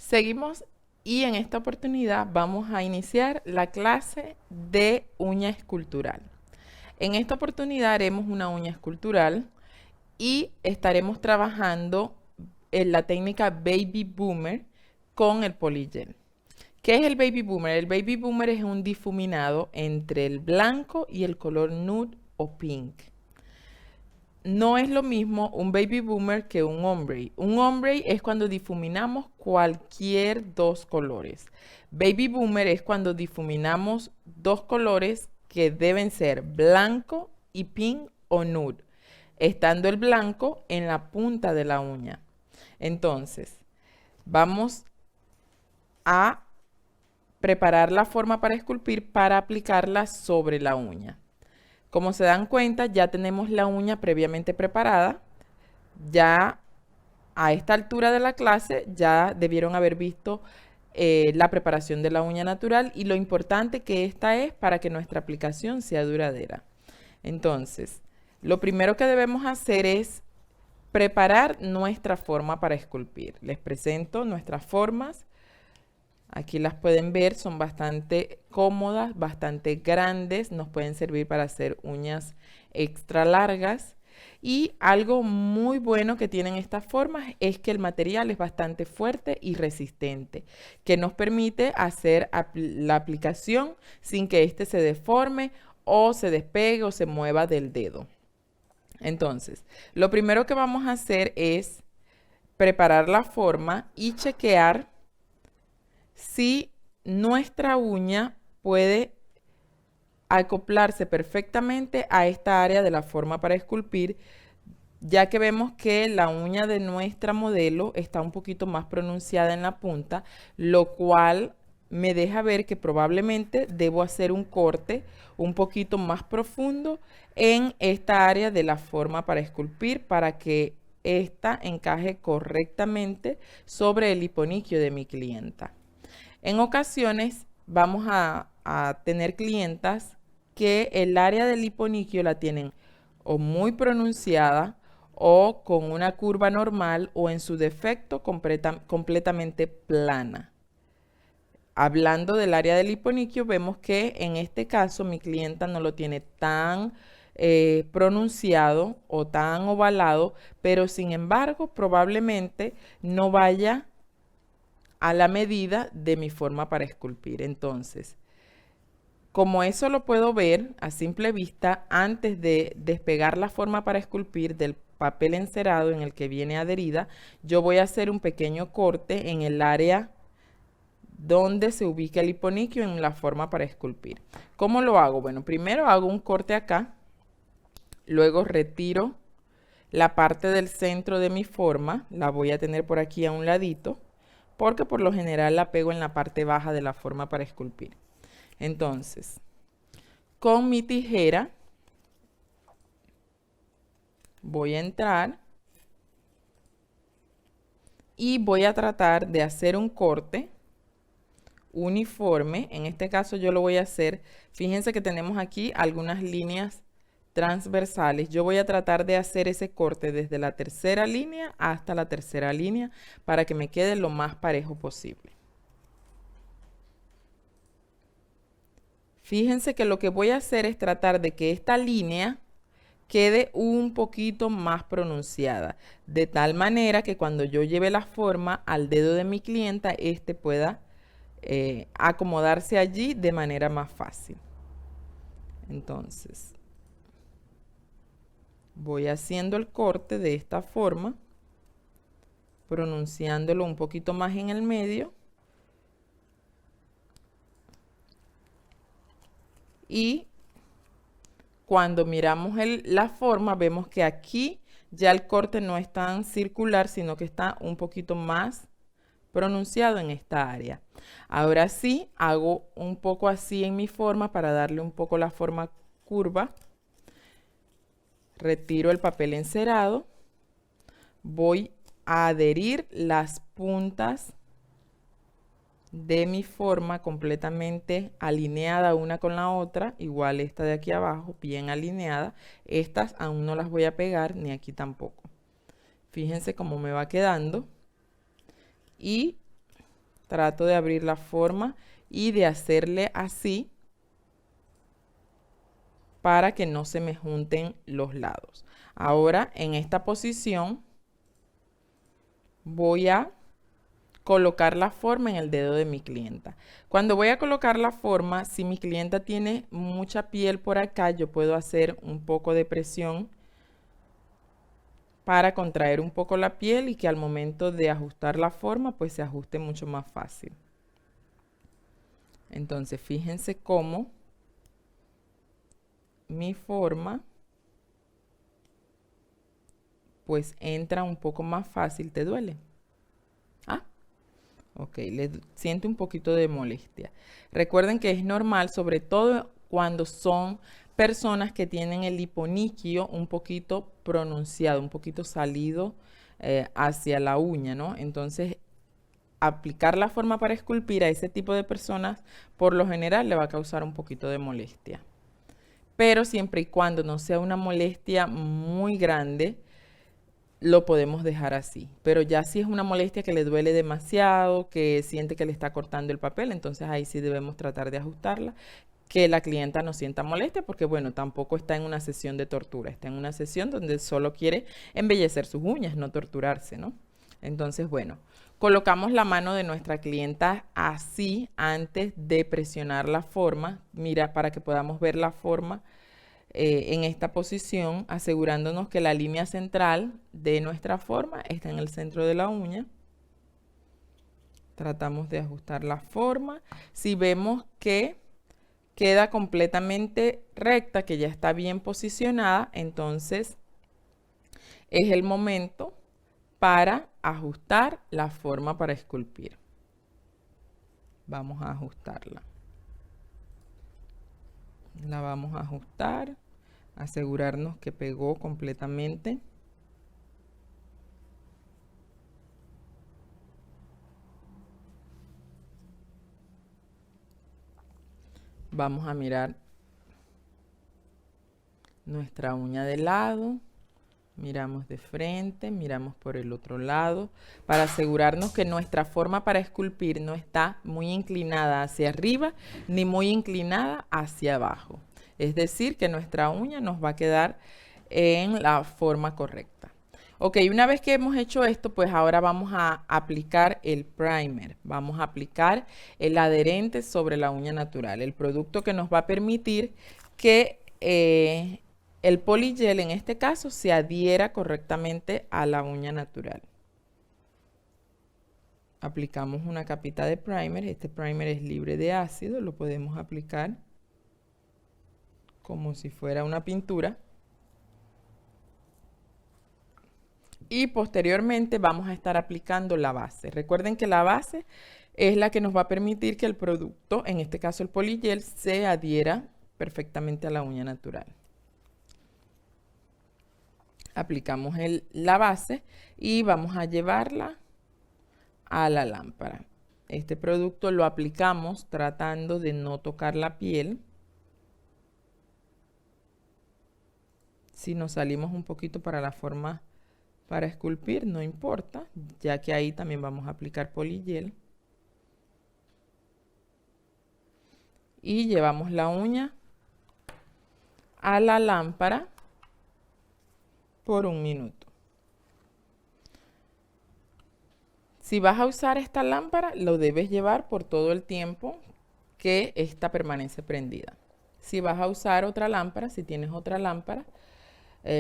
Seguimos y en esta oportunidad vamos a iniciar la clase de uña escultural. En esta oportunidad haremos una uña escultural y estaremos trabajando en la técnica Baby Boomer con el polygel. ¿Qué es el Baby Boomer? El Baby Boomer es un difuminado entre el blanco y el color nude o pink. No es lo mismo un baby boomer que un ombre. Un ombre es cuando difuminamos cualquier dos colores. Baby boomer es cuando difuminamos dos colores que deben ser blanco y pink o nude, estando el blanco en la punta de la uña. Entonces, vamos a preparar la forma para esculpir para aplicarla sobre la uña. Como se dan cuenta, ya tenemos la uña previamente preparada. Ya a esta altura de la clase ya debieron haber visto la preparación de la uña natural y lo importante que esta es para que nuestra aplicación sea duradera. Entonces, lo primero que debemos hacer es preparar nuestra forma para esculpir. Les presento nuestras formas. Aquí las pueden ver, son bastante cómodas, bastante grandes, nos pueden servir para hacer uñas extra largas. Y algo muy bueno que tienen estas formas es que el material es bastante fuerte y resistente, que nos permite hacer la aplicación sin que éste se deforme o se despegue o se mueva del dedo. Entonces, lo primero que vamos a hacer es preparar la forma y chequear si nuestra uña puede acoplarse perfectamente a esta área de la forma para esculpir, ya que vemos que la uña de nuestra modelo está un poquito más pronunciada en la punta, lo cual me deja ver que probablemente debo hacer un corte un poquito más profundo en esta área de la forma para esculpir para que esta encaje correctamente sobre el hiponiquio de mi clienta. En ocasiones vamos a tener clientas que el área del hiponiquio la tienen o muy pronunciada o con una curva normal o en su defecto completamente plana. Hablando del área del hiponiquio, vemos que en este caso mi clienta no lo tiene tan pronunciado o tan ovalado, pero sin embargo probablemente no vaya a la medida de mi forma para esculpir. Entonces, como eso lo puedo ver a simple vista, antes de despegar la forma para esculpir del papel encerado en el que viene adherida, yo voy a hacer un pequeño corte en el área donde se ubica el hiponiquio en la forma para esculpir. ¿Cómo lo hago? Bueno, primero hago un corte acá, luego retiro la parte del centro de mi forma, la voy a tener por aquí a un ladito, porque por lo general la pego en la parte baja de la forma para esculpir. Entonces, con mi tijera voy a entrar y voy a tratar de hacer un corte uniforme. En este caso yo lo voy a hacer, fíjense que tenemos aquí algunas líneas transversales. Yo voy a tratar de hacer ese corte desde la tercera línea hasta la tercera línea para que me quede lo más parejo posible. Fíjense que lo que voy a hacer es tratar de que esta línea quede un poquito más pronunciada, de tal manera que cuando yo lleve la forma al dedo de mi clienta, este pueda acomodarse allí de manera más fácil. Entonces, voy haciendo el corte de esta forma, pronunciándolo un poquito más en el medio. Y cuando miramos la forma, vemos que aquí ya el corte no es tan circular, sino que está un poquito más pronunciado en esta área. Ahora sí, hago un poco así en mi forma para darle un poco la forma curva. Retiro el papel encerado. Voy a adherir las puntas de mi forma completamente alineada una con la otra, igual esta de aquí abajo, bien alineada. Estas aún no las voy a pegar, ni aquí tampoco. Fíjense cómo me va quedando. Y trato de abrir la forma y de hacerle así para que no se me junten los lados. Ahora en esta posición voy a colocar la forma en el dedo de mi clienta. Cuando voy a colocar la forma, si mi clienta tiene mucha piel por acá, yo puedo hacer un poco de presión para contraer un poco la piel y que al momento de ajustar la forma, pues se ajuste mucho más fácil. Entonces, fíjense cómo mi forma pues entra un poco más fácil. ¿Te duele? Ah, ok, le siente un poquito de molestia. Recuerden que es normal, sobre todo cuando son personas que tienen el hiponiquio un poquito pronunciado, un poquito salido hacia la uña, ¿no? Entonces, aplicar la forma para esculpir a ese tipo de personas, por lo general, le va a causar un poquito de molestia. Pero siempre y cuando no sea una molestia muy grande, lo podemos dejar así. Pero ya si es una molestia que le duele demasiado, que siente que le está cortando el papel, entonces ahí sí debemos tratar de ajustarla, que la clienta no sienta molestia, porque bueno, tampoco está en una sesión de tortura, está en una sesión donde solo quiere embellecer sus uñas, no torturarse, ¿no? Entonces, bueno, colocamos la mano de nuestra clienta así antes de presionar la forma, mira, para que podamos ver la forma en esta posición, asegurándonos que la línea central de nuestra forma está en el centro de la uña. Tratamos de ajustar la forma. Si vemos que queda completamente recta, que ya está bien posicionada, entonces es el momento para ajustar la forma para esculpir. Vamos a ajustarla. La vamos a ajustar, asegurarnos que pegó completamente. Vamos a mirar nuestra uña de lado, miramos de frente, miramos por el otro lado, para asegurarnos que nuestra forma para esculpir no está muy inclinada hacia arriba ni muy inclinada hacia abajo. Es decir, que nuestra uña nos va a quedar en la forma correcta. Ok, una vez que hemos hecho esto, pues ahora vamos a aplicar el primer. Vamos a aplicar el adherente sobre la uña natural, el producto que nos va a permitir que el polygel en este caso se adhiera correctamente a la uña natural. Aplicamos una capita de primer. Este primer es libre de ácido, lo podemos aplicar como si fuera una pintura. Y posteriormente vamos a estar aplicando la base. Recuerden que la base es la que nos va a permitir que el producto, en este caso el polygel, se adhiera perfectamente a la uña natural. Aplicamos la base y vamos a llevarla a la lámpara. Este producto lo aplicamos tratando de no tocar la piel. Si nos salimos un poquito para la forma para esculpir, no importa, ya que ahí también vamos a aplicar polygel. Y llevamos la uña a la lámpara por 1 minuto. Si vas a usar esta lámpara, lo debes llevar por todo el tiempo que esta permanece prendida. Si vas a usar otra lámpara, si tienes otra lámpara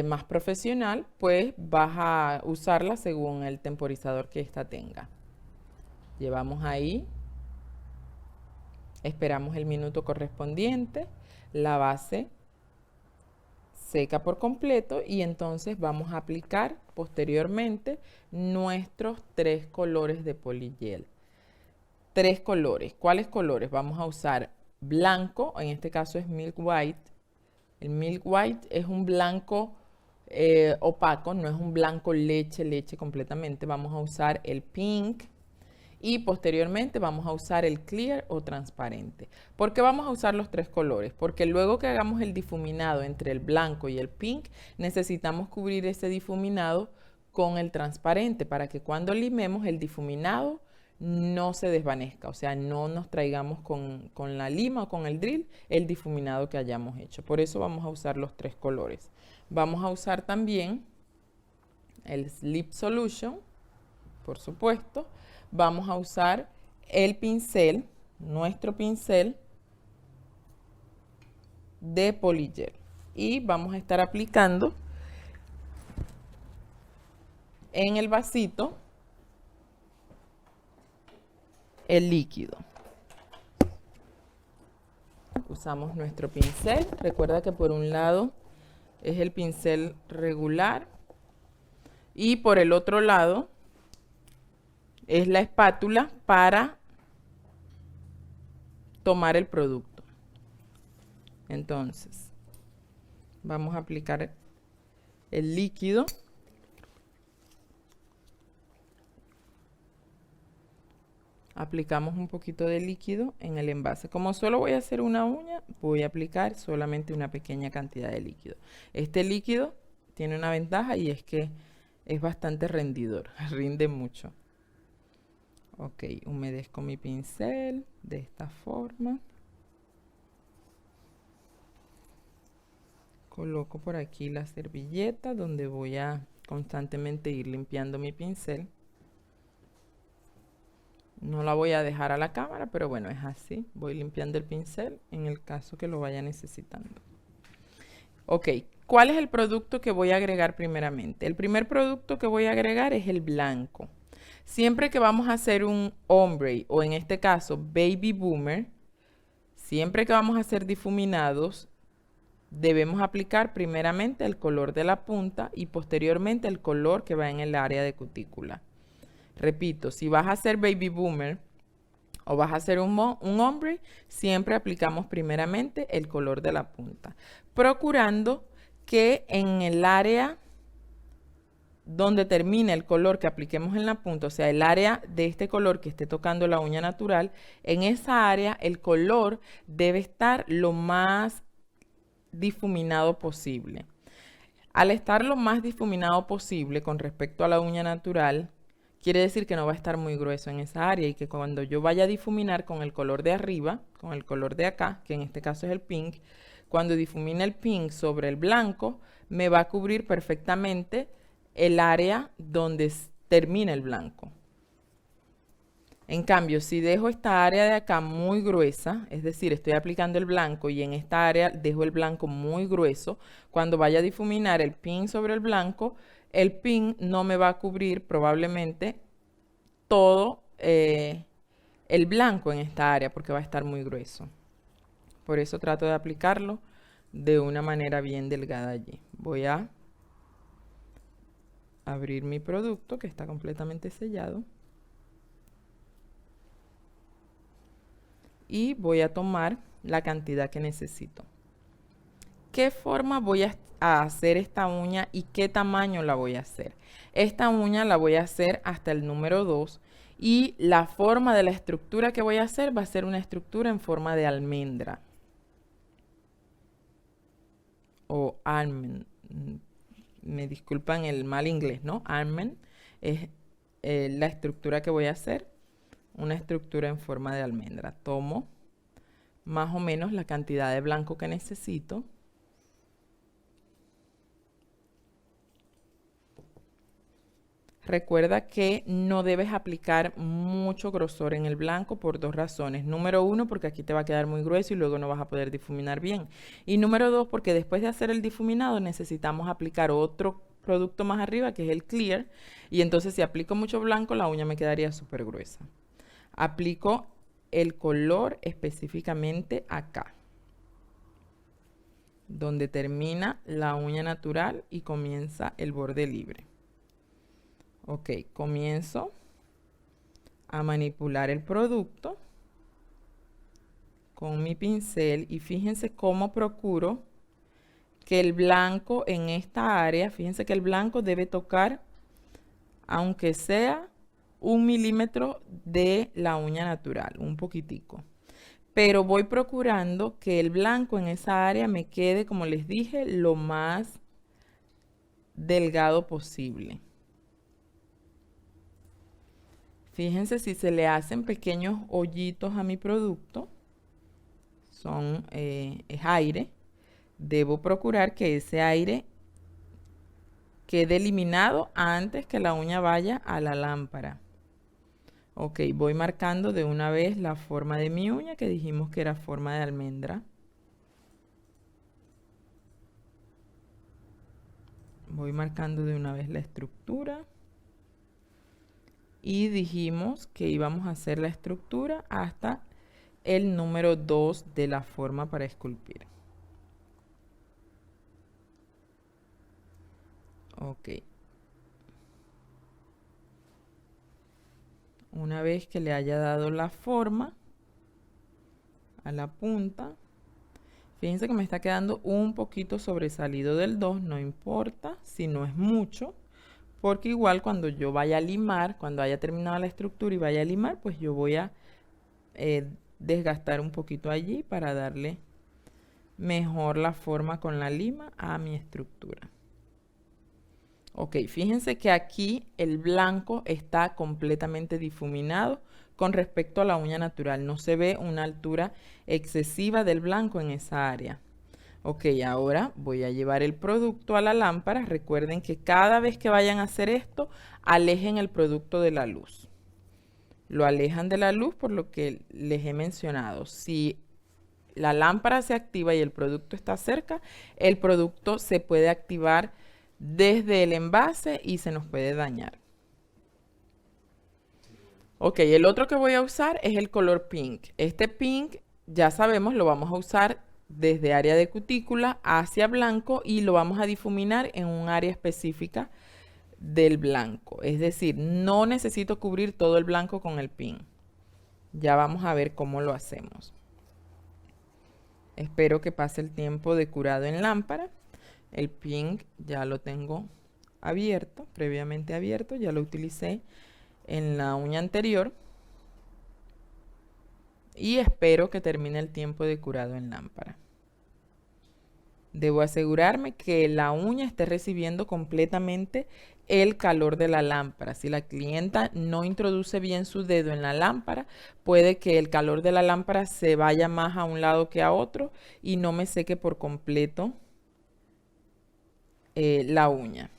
más profesional, pues vas a usarla según el temporizador que esta tenga. Llevamos ahí, esperamos el minuto correspondiente, la base seca por completo y entonces vamos a aplicar posteriormente nuestros 3 colores de polygel. 3 colores. ¿Cuáles colores? Vamos a usar blanco, en este caso es Milk White. El Milk White es un blanco opaco, no es un blanco leche completamente. Vamos a usar el Pink y posteriormente vamos a usar el Clear o transparente. ¿Por qué vamos a usar los 3 colores? Porque luego que hagamos el difuminado entre el blanco y el Pink, necesitamos cubrir ese difuminado con el transparente para que cuando limemos el difuminado no se desvanezca, o sea, no nos traigamos con la lima o con el drill el difuminado que hayamos hecho. Por eso vamos a usar los 3 colores. Vamos a usar también el Sleep Solution, por supuesto. Vamos a usar el pincel, nuestro pincel de polygel. Y vamos a estar aplicando en el vasito el líquido. Usamos nuestro pincel. Recuerda que por un lado es el pincel regular y por el otro lado es la espátula para tomar el producto. Entonces, vamos a aplicar el líquido. Aplicamos un poquito de líquido en el envase. Como solo voy a hacer una uña, voy a aplicar solamente una pequeña cantidad de líquido. Este líquido tiene una ventaja y es que es bastante rendidor, rinde mucho. Ok, humedezco mi pincel de esta forma. Coloco por aquí la servilleta donde voy a constantemente ir limpiando mi pincel. No la voy a dejar a la cámara, pero bueno, es así. Voy limpiando el pincel en el caso que lo vaya necesitando. Ok, ¿cuál es el producto que voy a agregar primeramente? El primer producto que voy a agregar es el blanco. Siempre que vamos a hacer un ombre, o en este caso baby boomer, siempre que vamos a hacer difuminados, debemos aplicar primeramente el color de la punta y posteriormente el color que va en el área de cutícula. Repito, si vas a hacer baby boomer o vas a hacer un ombre, siempre aplicamos primeramente el color de la punta, procurando que en el área donde termine el color que apliquemos en la punta, o sea, el área de este color que esté tocando la uña natural, en esa área el color debe estar lo más difuminado posible. Al estar lo más difuminado posible con respecto a la uña natural, quiere decir que no va a estar muy grueso en esa área y que cuando yo vaya a difuminar con el color de arriba, con el color de acá, que en este caso es el pink, cuando difumine el pink sobre el blanco, me va a cubrir perfectamente el área donde termina el blanco. En cambio, si dejo esta área de acá muy gruesa, es decir, estoy aplicando el blanco y en esta área dejo el blanco muy grueso, cuando vaya a difuminar el pink sobre el blanco, el pink no me va a cubrir probablemente todo el blanco en esta área porque va a estar muy grueso. Por eso trato de aplicarlo de una manera bien delgada allí. Voy a abrir mi producto que está completamente sellado. Y voy a tomar la cantidad que necesito. ¿Qué forma voy a hacer esta uña y qué tamaño la voy a hacer? Esta uña la voy a hacer hasta el número 2 y la forma de la estructura que voy a hacer va a ser una estructura en forma de almendra o almond. Me disculpan el mal inglés, ¿no? Almond es la estructura que voy a hacer. Una estructura en forma de almendra. Tomo más o menos la cantidad de blanco que necesito. Recuerda que no debes aplicar mucho grosor en el blanco por 2 razones. Número 1, porque aquí te va a quedar muy grueso y luego no vas a poder difuminar bien. Y número 2, porque después de hacer el difuminado necesitamos aplicar otro producto más arriba, que es el clear. Y entonces si aplico mucho blanco, la uña me quedaría súper gruesa. Aplico el color específicamente acá, donde termina la uña natural y comienza el borde libre. Ok, comienzo a manipular el producto con mi pincel y fíjense cómo procuro que el blanco en esta área, fíjense que el blanco debe tocar, aunque sea 1 milímetro de la uña natural, un poquitico. Pero voy procurando que el blanco en esa área me quede, como les dije, lo más delgado posible. Fíjense si se le hacen pequeños hoyitos a mi producto, es aire. Debo procurar que ese aire quede eliminado antes que la uña vaya a la lámpara. Ok, voy marcando de una vez la forma de mi uña, que dijimos que era forma de almendra. Voy marcando de una vez la estructura. Y dijimos que íbamos a hacer la estructura hasta el número 2 de la forma para esculpir. Ok. Una vez que le haya dado la forma a la punta, fíjense que me está quedando un poquito sobresalido del 2, no importa si no es mucho, porque igual cuando yo vaya a limar, cuando haya terminado la estructura y vaya a limar, pues yo voy a desgastar un poquito allí para darle mejor la forma con la lima a mi estructura. Ok, fíjense que aquí el blanco está completamente difuminado con respecto a la uña natural. No se ve una altura excesiva del blanco en esa área. Ok, ahora voy a llevar el producto a la lámpara. Recuerden que cada vez que vayan a hacer esto, alejen el producto de la luz. Lo alejan de la luz por lo que les he mencionado. Si la lámpara se activa y el producto está cerca, el producto se puede activar desde el envase y se nos puede dañar. Ok, el otro que voy a usar es el color pink. Este pink, ya sabemos, lo vamos a usar desde área de cutícula hacia blanco y lo vamos a difuminar en un área específica del blanco. Es decir, no necesito cubrir todo el blanco con el pink. Ya vamos a ver cómo lo hacemos. Espero que pase el tiempo de curado en lámpara. El pink ya lo tengo abierto, previamente abierto, ya lo utilicé en la uña anterior. Y espero que termine el tiempo de curado en lámpara. Debo asegurarme que la uña esté recibiendo completamente el calor de la lámpara. Si la clienta no introduce bien su dedo en la lámpara, puede que el calor de la lámpara se vaya más a un lado que a otro y no me seque por completo la uña.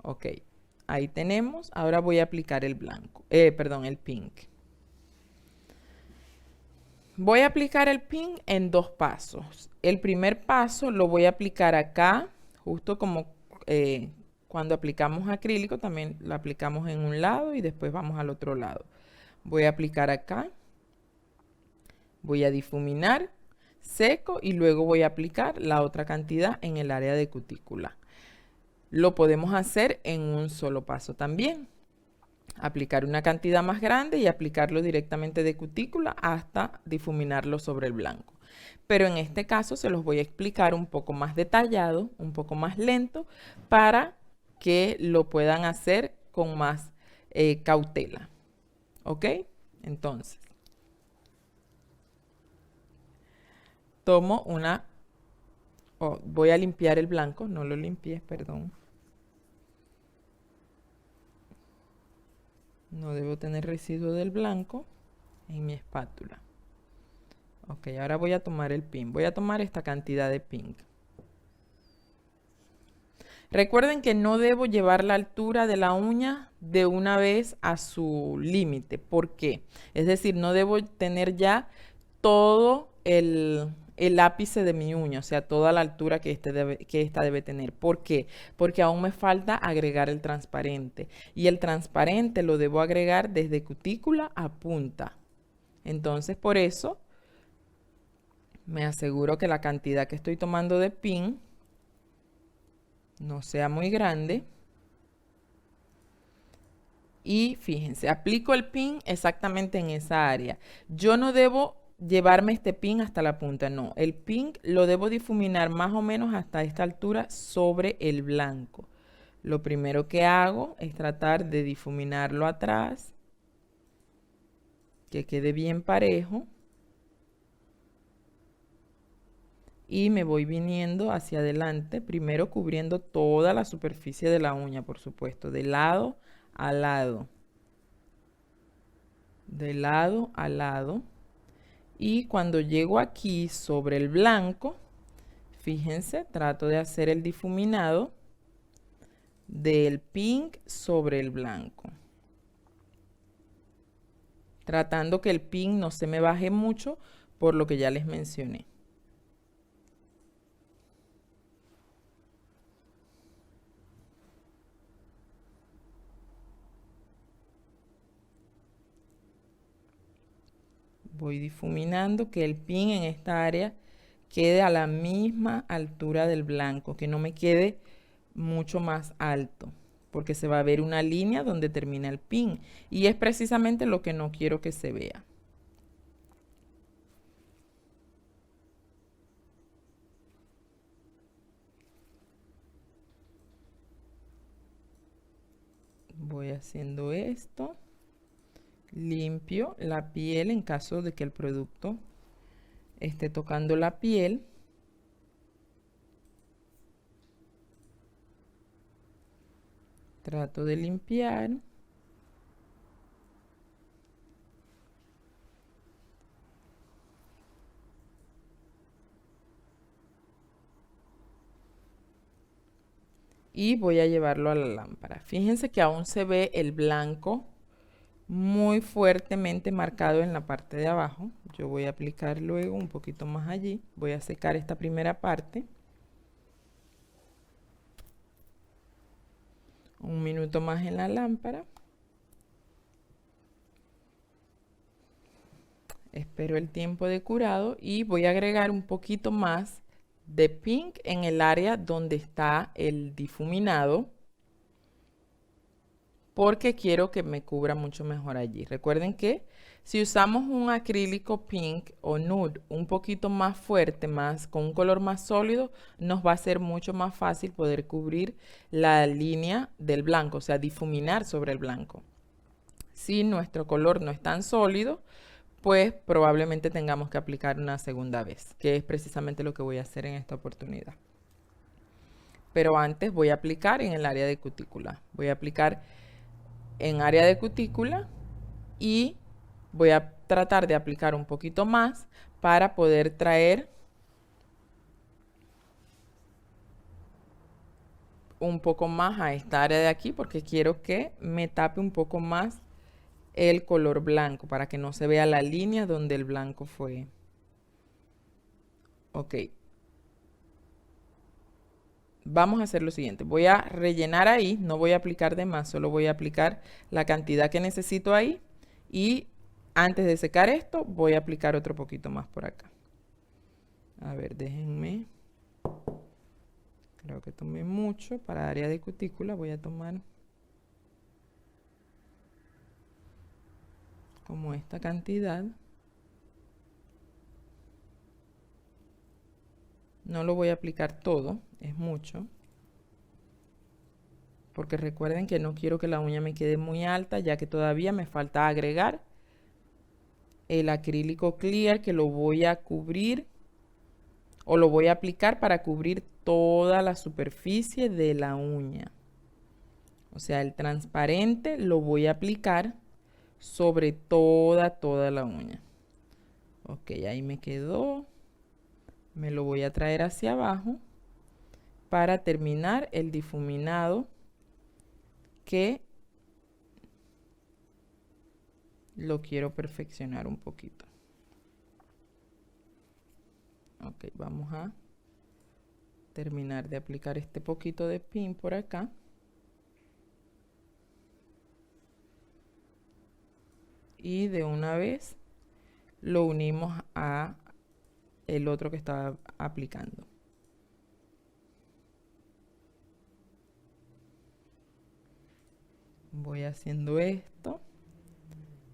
Ok, ahí tenemos. Ahora voy a aplicar el blanco, el pink. Voy a aplicar el pink en 2 pasos. El primer paso lo voy a aplicar acá, justo como cuando aplicamos acrílico, también lo aplicamos en un lado y después vamos al otro lado. Voy a aplicar acá, voy a difuminar, seco y luego voy a aplicar la otra cantidad en el área de cutícula. Lo podemos hacer en un solo paso también. Aplicar una cantidad más grande y aplicarlo directamente de cutícula hasta difuminarlo sobre el blanco. Pero en este caso se los voy a explicar un poco más detallado, un poco más lento, para que lo puedan hacer con más cautela. ¿Ok? Entonces, tomo una... voy a limpiar el blanco, no lo limpié, perdón. No debo tener residuo del blanco en mi espátula. Ok, ahora voy a tomar el pink. Voy a tomar esta cantidad de pink. Recuerden que no debo llevar la altura de la uña de una vez a su límite. ¿Por qué? Es decir, no debo tener ya todo el ápice de mi uña, o sea, toda la altura que esta debe tener. ¿Por qué? Porque aún me falta agregar el transparente. Y el transparente lo debo agregar desde cutícula a punta. Entonces, por eso, me aseguro que la cantidad que estoy tomando de pin no sea muy grande. Y fíjense, aplico el pin exactamente en esa área. Yo no debo llevarme este pin hasta la punta, no. El pin lo debo difuminar más o menos hasta esta altura sobre el blanco. Lo primero que hago es tratar de difuminarlo atrás, que quede bien parejo. Y me voy viniendo hacia adelante, primero cubriendo toda la superficie de la uña, por supuesto, de lado a lado. de lado a lado. Y cuando llego aquí sobre el blanco, fíjense, trato de hacer el difuminado del pink sobre el blanco. Tratando que el pink no se me baje mucho por lo que ya les mencioné. Voy difuminando que el pin en esta área quede a la misma altura del blanco, que no me quede mucho más alto, porque se va a ver una línea donde termina el pin y es precisamente lo que no quiero que se vea. Voy haciendo esto. Limpio la piel en caso de que el producto esté tocando la piel. Trato de limpiar. Y voy a llevarlo a la lámpara. Fíjense que aún se ve el blanco muy fuertemente marcado en la parte de abajo. Yo voy a aplicar luego un poquito más allí. Voy a secar esta primera parte. Un minuto más en la lámpara. Espero el tiempo de curado y voy a agregar un poquito más de pink en el área donde está el difuminado, porque quiero que me cubra mucho mejor allí. Recuerden que si usamos un acrílico pink o nude un poquito más fuerte, con un color más sólido, nos va a ser mucho más fácil poder cubrir la línea del blanco, o sea, difuminar sobre el blanco. Si nuestro color no es tan sólido, pues probablemente tengamos que aplicar una segunda vez, que es precisamente lo que voy a hacer en esta oportunidad. Pero antes voy a aplicar en el área de cutícula. Voy a aplicar en área de cutícula y voy a tratar de aplicar un poquito más para poder traer un poco más a esta área de aquí, porque quiero que me tape un poco más el color blanco para que no se vea la línea donde el blanco fue. Ok. Vamos a hacer lo siguiente. Voy a rellenar ahí, no voy a aplicar de más, solo voy a aplicar la cantidad que necesito ahí. Y antes de secar esto, voy a aplicar otro poquito más por acá. A ver, déjenme. Creo que tomé mucho para área de cutícula. Voy a tomar como esta cantidad. No lo voy a aplicar todo, es mucho. Porque recuerden que no quiero que la uña me quede muy alta, ya que todavía me falta agregar el acrílico clear, que lo voy a cubrir o lo voy a aplicar para cubrir toda la superficie de la uña. O sea, el transparente lo voy a aplicar sobre toda la uña. Ok, ahí me quedó. Me lo voy a traer hacia abajo para terminar el difuminado, que lo quiero perfeccionar un poquito. Ok, vamos a terminar de aplicar este poquito de pin por acá. Y de una vez lo unimos a el otro que estaba aplicando. Voy haciendo esto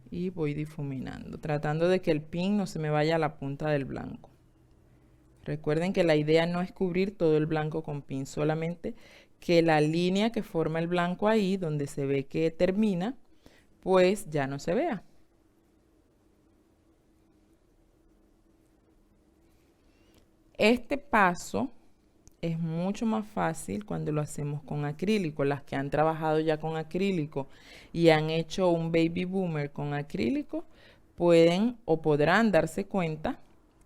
y voy difuminando, tratando de que el pin no se me vaya a la punta del blanco. Recuerden que la idea no es cubrir todo el blanco con pin, solamente que la línea que forma el blanco ahí, donde se ve que termina, pues ya no se vea. Este paso es mucho más fácil cuando lo hacemos con acrílico. Las que han trabajado ya con acrílico y han hecho un baby boomer con acrílico pueden o podrán darse cuenta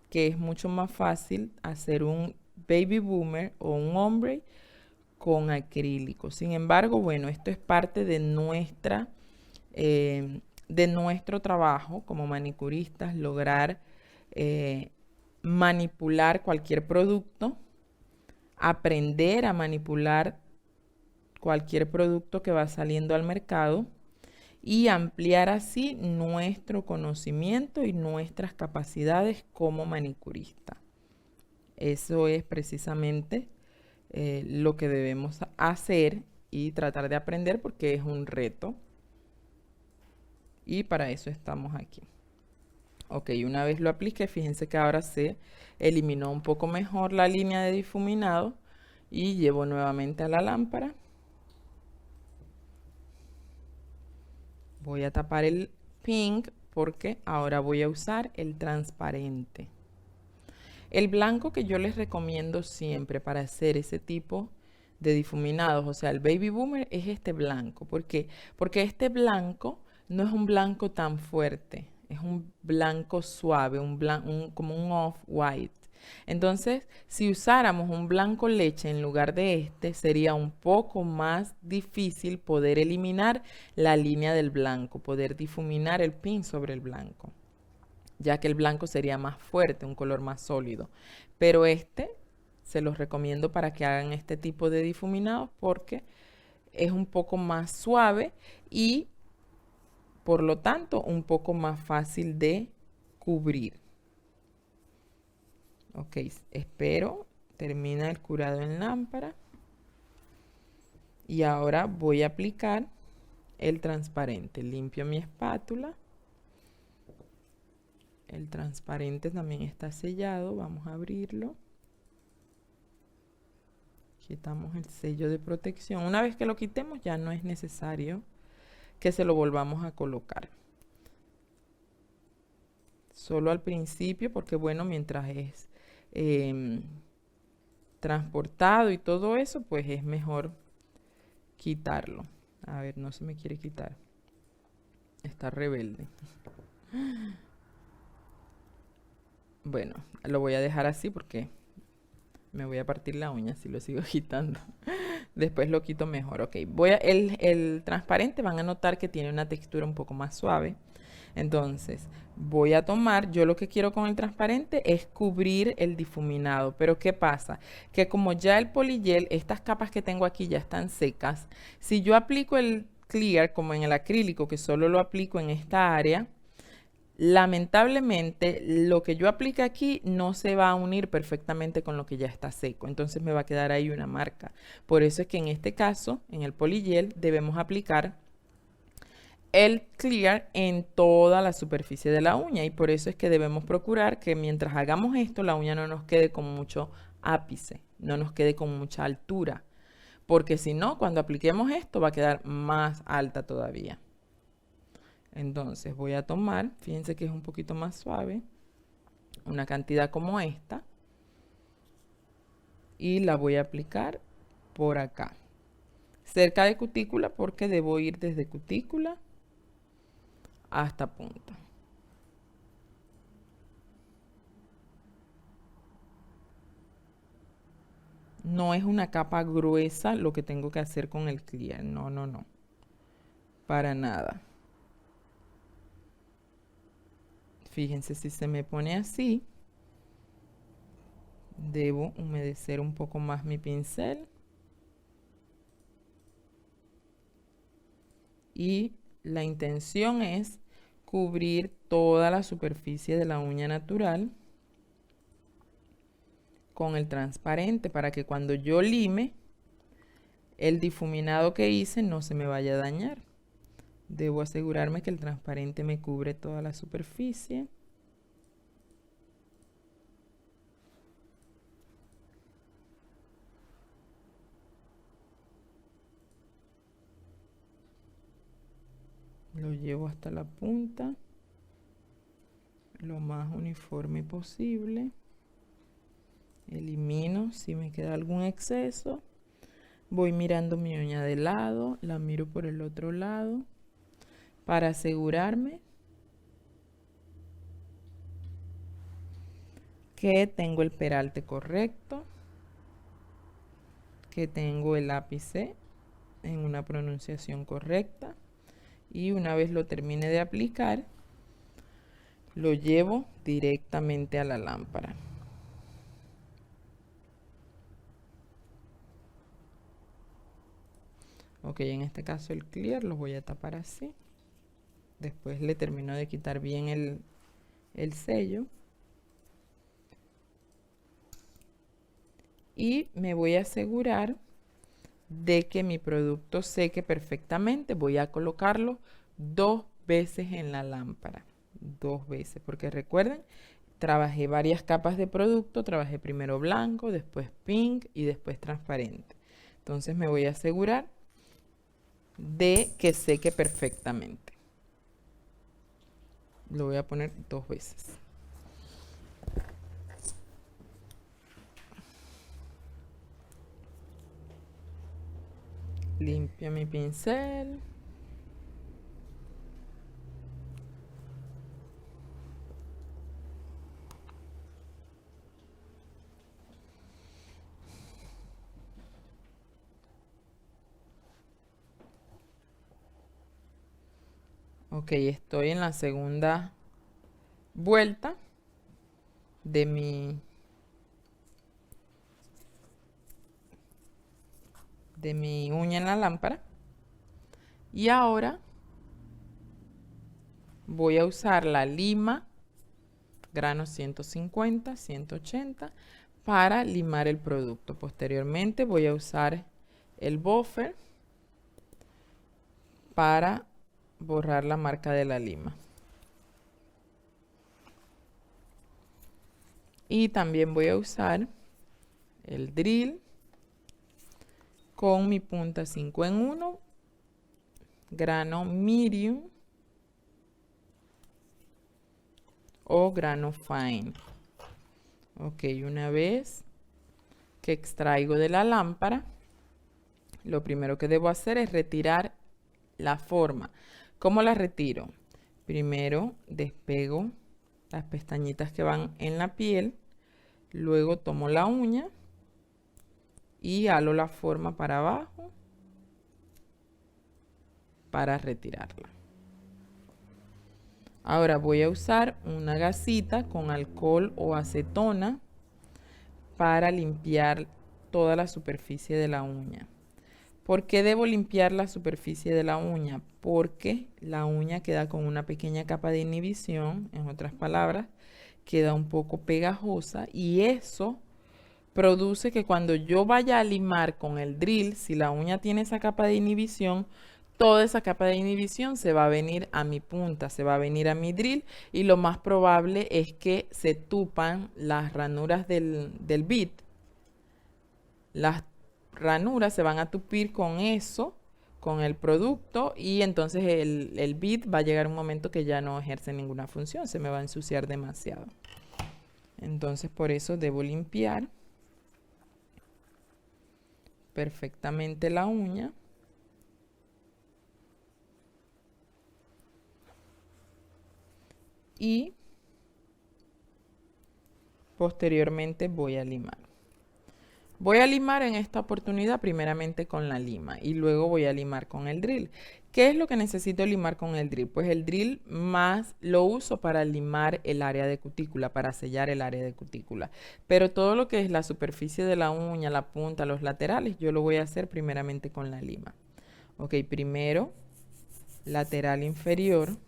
que es mucho más fácil hacer un baby boomer o un ombre con acrílico. Sin embargo, bueno, esto es parte de nuestro trabajo como manicuristas, lograr manipular cualquier producto, aprender a manipular cualquier producto que va saliendo al mercado y ampliar así nuestro conocimiento y nuestras capacidades como manicurista. Eso es precisamente lo que debemos hacer y tratar de aprender porque es un reto y para eso estamos aquí. Ok, una vez lo apliqué, fíjense que ahora se eliminó un poco mejor la línea de difuminado y llevo nuevamente a la lámpara. Voy a tapar el pink porque ahora voy a usar el transparente. El blanco que yo les recomiendo siempre para hacer ese tipo de difuminados, o sea, el baby boomer es este blanco. ¿Por qué? Porque este blanco no es un blanco tan fuerte, es un blanco suave, como un off-white. Entonces, si usáramos un blanco leche en lugar de este, sería un poco más difícil poder eliminar la línea del blanco, poder difuminar el pin sobre el blanco, ya que el blanco sería más fuerte, un color más sólido. Pero este se los recomiendo para que hagan este tipo de difuminados porque es un poco más suave y por lo tanto un poco más fácil de cubrir. Ok, espero, termina el curado en lámpara y ahora voy a aplicar el transparente. Limpio mi espátula. El transparente también está sellado, vamos a abrirlo. Quitamos el sello de protección. Una vez que lo quitemos ya no es necesario que se lo volvamos a colocar. Solo al principio porque bueno, mientras es transportado y todo eso, pues es mejor quitarlo. A ver, no se me quiere quitar. Está rebelde. Bueno, lo voy a dejar así porque me voy a partir la uña si lo sigo quitando. Después lo quito mejor. Ok, el transparente van a notar que tiene una textura un poco más suave. Entonces, voy a tomar, yo lo que quiero con el transparente es cubrir el difuminado. Pero ¿qué pasa? Que como ya el polygel, estas capas que tengo aquí ya están secas, si yo aplico el clear como en el acrílico, que solo lo aplico en esta área, lamentablemente lo que yo aplique aquí no se va a unir perfectamente con lo que ya está seco, entonces me va a quedar ahí una marca. Por eso es que en este caso, en el polygel, debemos aplicar el clear en toda la superficie de la uña y por eso es que debemos procurar que mientras hagamos esto la uña no nos quede con mucho ápice, no nos quede con mucha altura, porque si no, cuando apliquemos esto va a quedar más alta todavía. Entonces voy a tomar, fíjense que es un poquito más suave, una cantidad como esta, y la voy a aplicar por acá, cerca de cutícula, porque debo ir desde cutícula hasta punta. No es una capa gruesa lo que tengo que hacer con el clear, no, no, no, para nada. Fíjense, si se me pone así, debo humedecer un poco más mi pincel. Y la intención es cubrir toda la superficie de la uña natural con el transparente para que cuando yo lime, el difuminado que hice no se me vaya a dañar. Debo asegurarme que el transparente me cubre toda la superficie. Lo llevo hasta la punta, lo más uniforme posible. Elimino si me queda algún exceso. Voy mirando mi uña de lado, la miro por el otro lado para asegurarme que tengo el peralte correcto, que tengo el ápice en una pronunciación correcta, y una vez lo termine de aplicar, lo llevo directamente a la lámpara. Ok, en este caso el clear lo voy a tapar así. Después le termino de quitar bien el sello. Y me voy a asegurar de que mi producto seque perfectamente. Voy a colocarlo 2 veces en la lámpara. 2 veces, porque recuerden, trabajé varias capas de producto. Trabajé primero blanco, después pink y después transparente. Entonces me voy a asegurar de que seque perfectamente. Lo voy a poner 2 veces. Limpio mi pincel. Ok, estoy en la segunda vuelta de mi uña en la lámpara. Y ahora voy a usar la lima grano 150, 180 para limar el producto. Posteriormente voy a usar el buffer para borrar la marca de la lima. Y también voy a usar el drill con mi punta 5 en 1, grano medium o grano fine. Ok, una vez que extraigo de la lámpara, lo primero que debo hacer es retirar la forma. ¿Cómo la retiro? Primero despego las pestañitas que van en la piel, luego tomo la uña y halo la forma para abajo para retirarla. Ahora voy a usar una gasita con alcohol o acetona para limpiar toda la superficie de la uña. ¿Por qué debo limpiar la superficie de la uña? Porque la uña queda con una pequeña capa de inhibición, en otras palabras, queda un poco pegajosa, y eso produce que cuando yo vaya a limar con el drill, si la uña tiene esa capa de inhibición, toda esa capa de inhibición se va a venir a mi punta, se va a venir a mi drill, y lo más probable es que se tupan las ranuras del bit. Las ranuras se van a tupir con eso, con el producto, y entonces el bit va a llegar un momento que ya no ejerce ninguna función, se me va a ensuciar demasiado. Entonces por eso debo limpiar perfectamente la uña. Y posteriormente voy a limar. Voy a limar en esta oportunidad primeramente con la lima y luego voy a limar con el drill. ¿Qué es lo que necesito limar con el drill? Pues el drill más lo uso para limar el área de cutícula, para sellar el área de cutícula. Pero todo lo que es la superficie de la uña, la punta, los laterales, yo lo voy a hacer primeramente con la lima. Ok, primero lateral inferior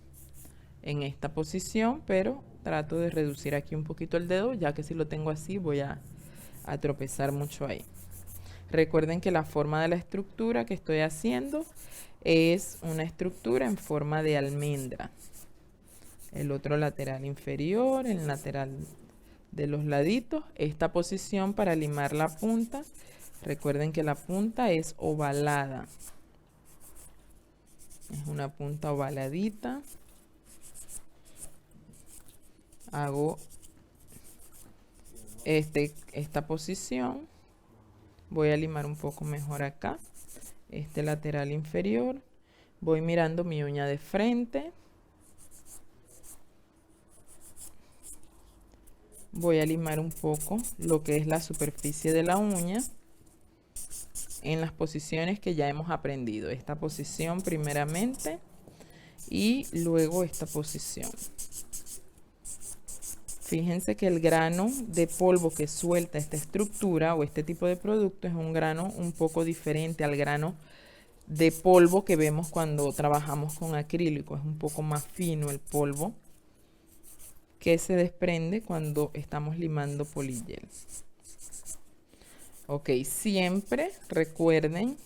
en esta posición, pero trato de reducir aquí un poquito el dedo, ya que si lo tengo así voy a tropezar mucho ahí. Recuerden que la forma de la estructura que estoy haciendo es una estructura en forma de almendra. El otro lateral inferior, el lateral de los laditos. Esta posición para limar la punta. Recuerden que la punta es ovalada. Es una punta ovaladita. Hago esta posición. Voy a limar un poco mejor acá, este lateral inferior. Voy mirando mi uña de frente. Voy a limar un poco lo que es la superficie de la uña en las posiciones que ya hemos aprendido. Esta posición primeramente y luego esta posición. Fíjense que el grano de polvo que suelta esta estructura o este tipo de producto es un grano un poco diferente al grano de polvo que vemos cuando trabajamos con acrílico. Es un poco más fino el polvo que se desprende cuando estamos limando polygel. Ok, siempre recuerden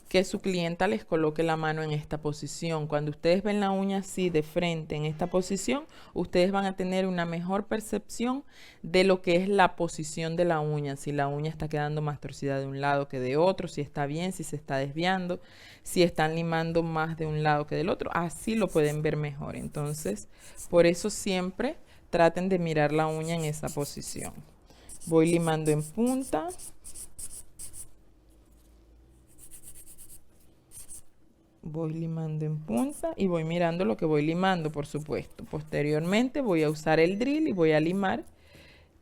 que su clienta les coloque la mano en esta posición. Cuando ustedes ven la uña así de frente en esta posición, ustedes van a tener una mejor percepción de lo que es la posición de la uña. Si la uña está quedando más torcida de un lado que de otro, si está bien, si se está desviando, si están limando más de un lado que del otro, así lo pueden ver mejor. Entonces, por eso siempre traten de mirar la uña en esa posición. Voy limando en punta. Voy limando en punta y voy mirando lo que voy limando, por supuesto. Posteriormente voy a usar el drill y voy a limar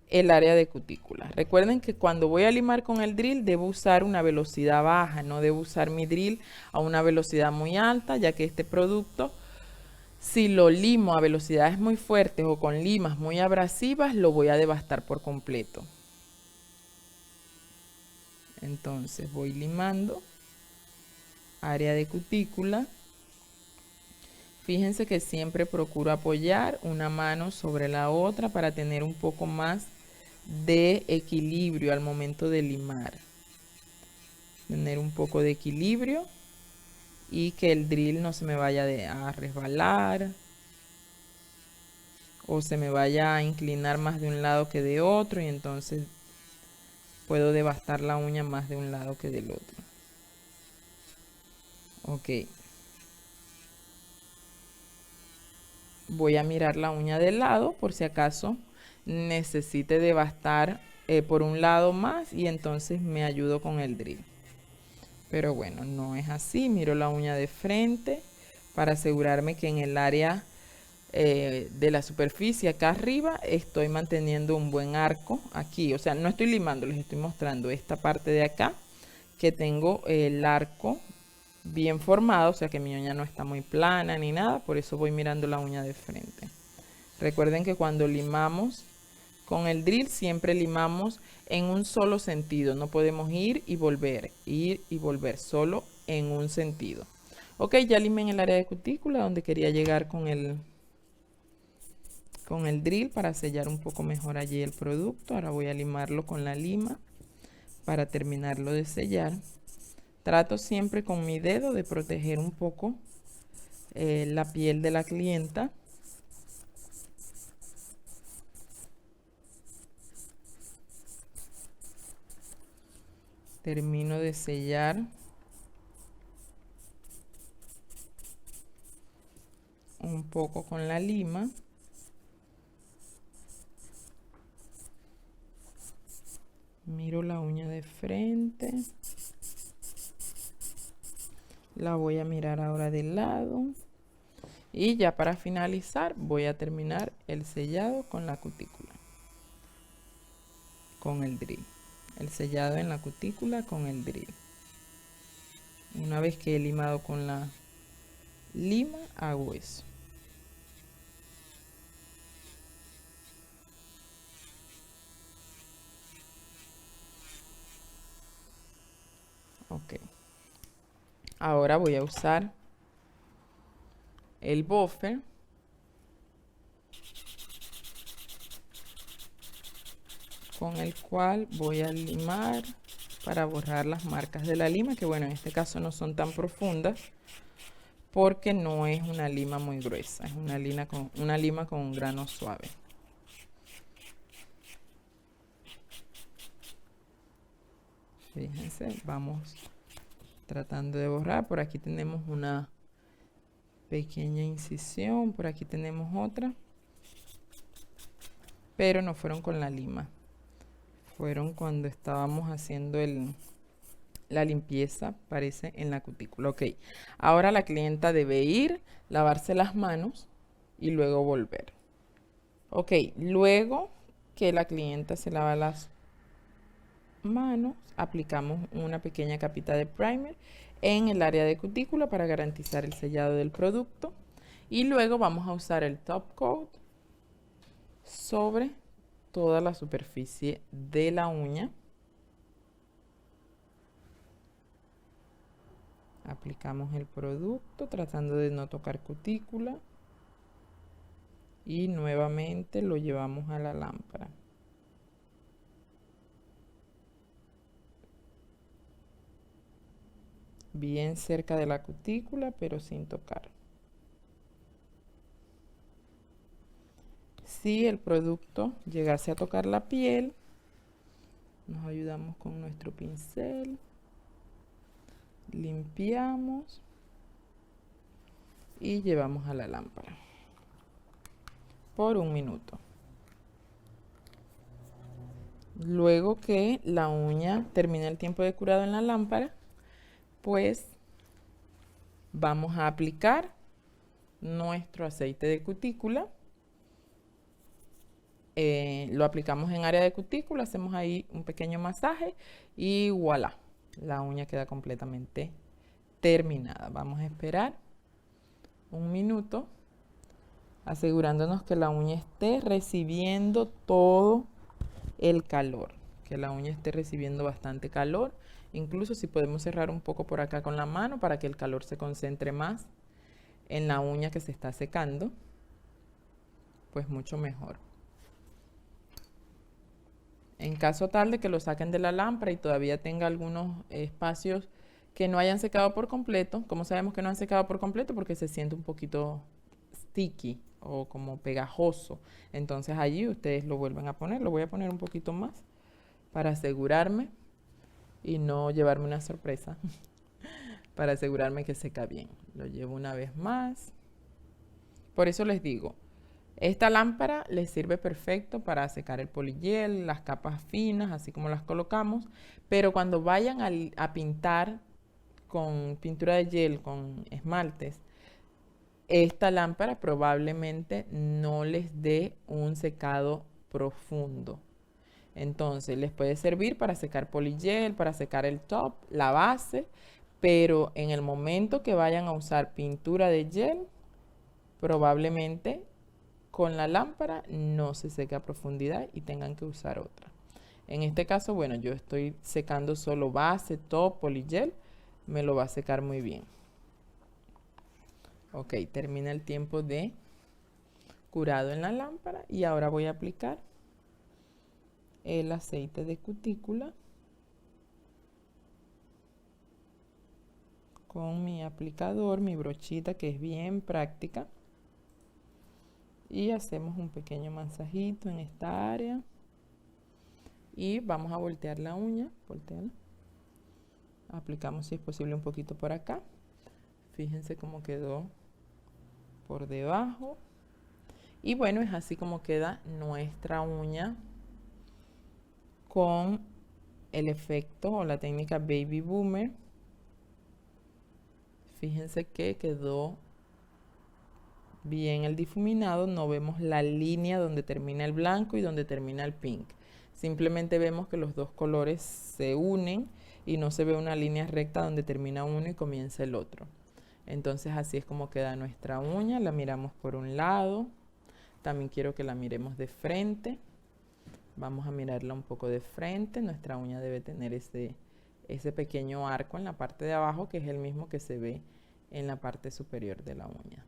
el área de cutícula. Recuerden que cuando voy a limar con el drill debo usar una velocidad baja, no debo usar mi drill a una velocidad muy alta, ya que este producto, si lo limo a velocidades muy fuertes o con limas muy abrasivas, lo voy a devastar por completo. Entonces voy limando área de cutícula. Fíjense que siempre procuro apoyar una mano sobre la otra para tener un poco más de equilibrio al momento de limar. Tener un poco de equilibrio y que el drill no se me vaya a resbalar o se me vaya a inclinar más de un lado que de otro, y entonces puedo devastar la uña más de un lado que del otro. Ok. Voy a mirar la uña del lado por si acaso necesite devastar por un lado más, y entonces me ayudo con el drill. Pero bueno, no es así. Miro la uña de frente para asegurarme que en el área de la superficie acá arriba estoy manteniendo un buen arco aquí. O sea, no estoy limando, les estoy mostrando esta parte de acá que tengo el arco bien formado, o sea que mi uña no está muy plana ni nada, por eso voy mirando la uña de frente. Recuerden que cuando limamos con el drill siempre limamos en un solo sentido, no podemos ir y volver, solo en un sentido. Ok, ya limé en el área de cutícula donde quería llegar con el drill para sellar un poco mejor allí el producto. Ahora voy a limarlo con la lima para terminarlo de sellar. Trato siempre con mi dedo de proteger un poco la piel de la clienta. Termino de sellar un poco con la lima. Miro la uña de frente. La voy a mirar ahora del lado. Y ya para finalizar voy a terminar el sellado con la cutícula. Con el drill. El sellado en la cutícula con el drill. Una vez que he limado con la lima, hago eso. Ok. Ahora voy a usar el buffer con el cual voy a limar para borrar las marcas de la lima, que bueno, en este caso no son tan profundas porque no es una lima muy gruesa, es una lima con un grano suave. Fíjense, vamos tratando de borrar. Por aquí tenemos una pequeña incisión, por aquí tenemos otra, pero no fueron con la lima. fueron cuando estábamos haciendo la limpieza, parece, en la cutícula. Ok, ahora la clienta debe ir, lavarse las manos y luego volver. Ok, luego que la clienta se lava las manos, aplicamos una pequeña capita de primer en el área de cutícula para garantizar el sellado del producto. Y luego vamos a usar el top coat sobre toda la superficie de la uña. Aplicamos el producto tratando de no tocar cutícula y nuevamente lo llevamos a la lámpara. Bien cerca de la cutícula, pero sin tocar. Si el producto llegase a tocar la piel, nos ayudamos con nuestro pincel, limpiamos y llevamos a la lámpara por 1 minuto. Luego que la uña termine el tiempo de curado en la lámpara, pues vamos a aplicar nuestro aceite de cutícula. Lo aplicamos en área de cutícula, hacemos ahí un pequeño masaje y voilà, la uña queda completamente terminada. Vamos a esperar 1 minuto, asegurándonos que la uña esté recibiendo todo el calor, que la uña esté recibiendo bastante calor. Incluso si podemos cerrar un poco por acá con la mano para que el calor se concentre más en la uña que se está secando, pues mucho mejor. En caso tal de que lo saquen de la lámpara y todavía tenga algunos espacios que no hayan secado por completo, ¿cómo sabemos que no han secado por completo? Porque se siente un poquito sticky o como pegajoso. Entonces allí ustedes lo vuelven a poner. Lo voy a poner un poquito más para asegurarme y no llevarme una sorpresa. Para asegurarme que seca bien. Lo llevo una vez más. Por eso les digo, esta lámpara les sirve perfecto para secar el polygel, las capas finas, así como las colocamos. Pero cuando vayan a pintar con pintura de gel, con esmaltes, esta lámpara probablemente no les dé un secado profundo. Entonces les puede servir para secar polygel, para secar el top, la base, pero en el momento que vayan a usar pintura de gel, probablemente con la lámpara no se seque a profundidad y tengan que usar otra. En este caso, bueno, yo estoy secando solo base, top, polygel, me lo va a secar muy bien. Ok, termina el tiempo de curado en la lámpara y ahora voy a aplicar el aceite de cutícula con mi aplicador, mi brochita que es bien práctica, y hacemos un pequeño masajito en esta área y vamos a voltear la uña, voltearla. Aplicamos si es posible un poquito por acá. Fíjense cómo quedó por debajo. Y bueno, es así como queda nuestra uña con el efecto o la técnica Baby Boomer. Fíjense que quedó bien el difuminado, no vemos la línea donde termina el blanco y donde termina el pink. Simplemente vemos que los dos colores se unen y no se ve una línea recta donde termina uno y comienza el otro. Entonces así es como queda nuestra uña. La miramos por un lado. También quiero que la miremos de frente. Vamos a mirarla un poco de frente. Nuestra uña debe tener ese pequeño arco en la parte de abajo, que es el mismo que se ve en la parte superior de la uña.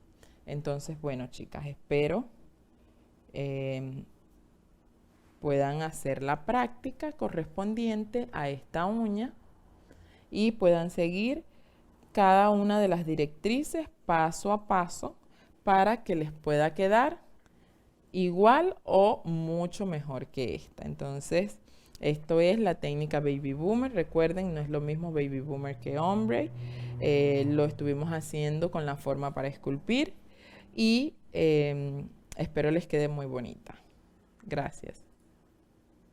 Entonces, bueno, chicas, espero puedan hacer la práctica correspondiente a esta uña y puedan seguir cada una de las directrices paso a paso para que les pueda quedar igual o mucho mejor que esta. Entonces, esto es la técnica Baby Boomer. Recuerden, no es lo mismo Baby Boomer que Ombre. Lo estuvimos haciendo con la forma para esculpir y espero les quede muy bonita. Gracias.